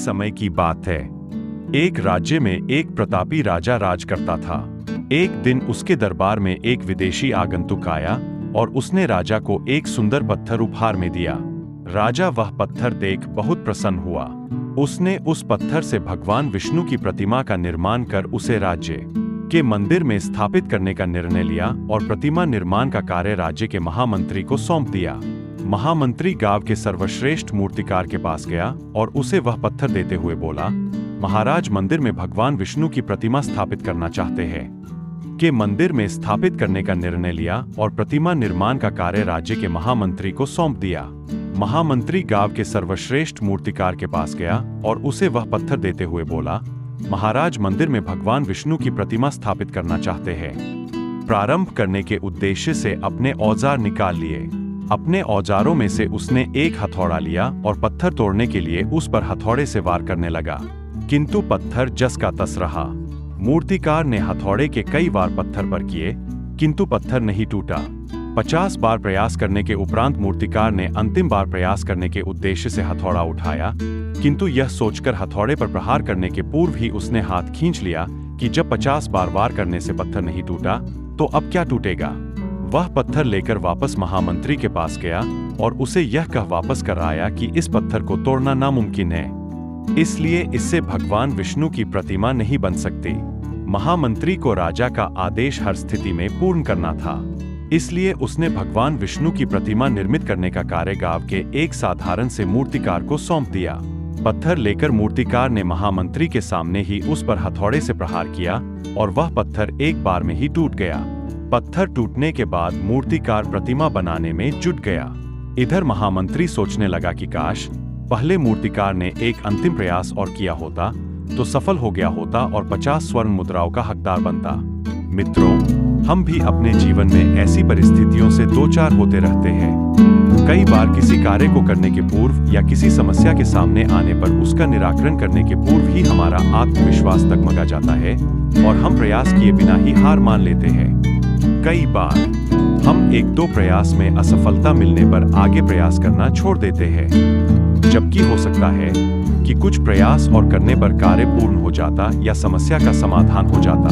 समय की बात है। एक राज्य में एक प्रतापी राजा राज करता था। एक दिन उसके दरबार में एक विदेशी आगंतुक आया और उसने राजा को एक सुंदर पत्थर उपहार में दिया। राजा वह पत्थर देख बहुत प्रसन्न हुआ। उसने उस पत्थर से भगवान विष्णु की प्रतिमा का निर्माण कर उसे राज्य के मंदिर में स्थापित करने का निर्णय लिया और प्रतिमा निर्माण का कार्य राज्य के महामंत्री को सौंप दिया। महामंत्री गांव के सर्वश्रेष्ठ मूर्तिकार के पास गया और उसे वह पत्थर देते हुए बोला, महाराज मंदिर में भगवान विष्णु की प्रतिमा स्थापित करना चाहते हैं। के मंदिर में स्थापित करने का निर्णय लिया और प्रतिमा निर्माण का कार्य राज्य के महामंत्री को सौंप दिया। महामंत्री गांव के सर्वश्रेष्ठ मूर्तिकार के पास गया और उसे वह पत्थर देते हुए बोला, महाराज मंदिर में भगवान विष्णु की प्रतिमा स्थापित करना चाहते हैं। प्रारंभ करने के उद्देश्य से अपने औजार निकाल लिए। अपने औजारों में से उसने एक हथौड़ा लिया और पत्थर तोड़ने के लिए उस पर हथौड़े से वार करने लगा, किंतु पत्थर जस का तस रहा। मूर्तिकार ने हथौड़े के कई वार पत्थर पर किए, किंतु पत्थर नहीं टूटा। 50 बार प्रयास करने के उपरांत मूर्तिकार ने अंतिम बार प्रयास करने के उद्देश्य से हथौड़ा उठाया, किंतु यह सोचकर हथौड़े पर प्रहार करने के पूर्व ही उसने हाथ खींच लिया कि जब 50 बार वार करने से पत्थर नहीं टूटा तो अब क्या टूटेगा। वह पत्थर लेकर वापस महामंत्री के पास गया और उसे यह कह वापस कर आया कि इस पत्थर को तोड़ना नामुमकिन है, इसलिए इससे भगवान विष्णु की प्रतिमा नहीं बन सकती। महामंत्री को राजा का आदेश हर स्थिति में पूर्ण करना था, इसलिए उसने भगवान विष्णु की प्रतिमा निर्मित करने का कार्य गांव के एक साधारण से मूर्तिकार को सौंप दिया। पत्थर लेकर मूर्तिकार ने महामंत्री के सामने ही उस पर हथौड़े से प्रहार किया और वह पत्थर एक बार में ही टूट गया। पत्थर टूटने के बाद मूर्तिकार प्रतिमा बनाने में जुट गया। इधर महामंत्री सोचने लगा कि काश पहले मूर्तिकार ने एक अंतिम प्रयास और किया होता तो सफल हो गया होता और 50 स्वर्ण मुद्राओं का हकदार बनता। मित्रों, हम भी अपने जीवन में ऐसी परिस्थितियों से दो चार होते रहते हैं। कई बार किसी कार्य को करने के पूर्व या किसी समस्या के सामने आने पर उसका निराकरण करने के पूर्व ही हमारा आत्मविश्वास डगमगा जाता है और हम प्रयास किए बिना ही हार मान लेते हैं। कई बार हम एक दो प्रयास में असफलता मिलने पर आगे प्रयास करना छोड़ देते हैं, जबकि हो सकता है कि कुछ प्रयास और करने पर कार्य पूर्ण हो जाता या समस्या का समाधान हो जाता।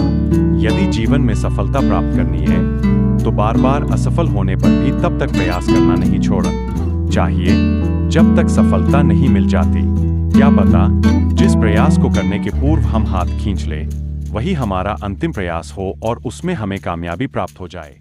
यदि जीवन में सफलता प्राप्त करनी है तो बार बार असफल होने पर भी तब तक प्रयास करना नहीं छोड़ना चाहिए जब तक सफलता नहीं मिल जाती। क्या पता जिस प्रयास को करने के पूर्व हम हाथ खींच ले वही हमारा अंतिम प्रयास हो और उसमें हमें कामयाबी प्राप्त हो जाए।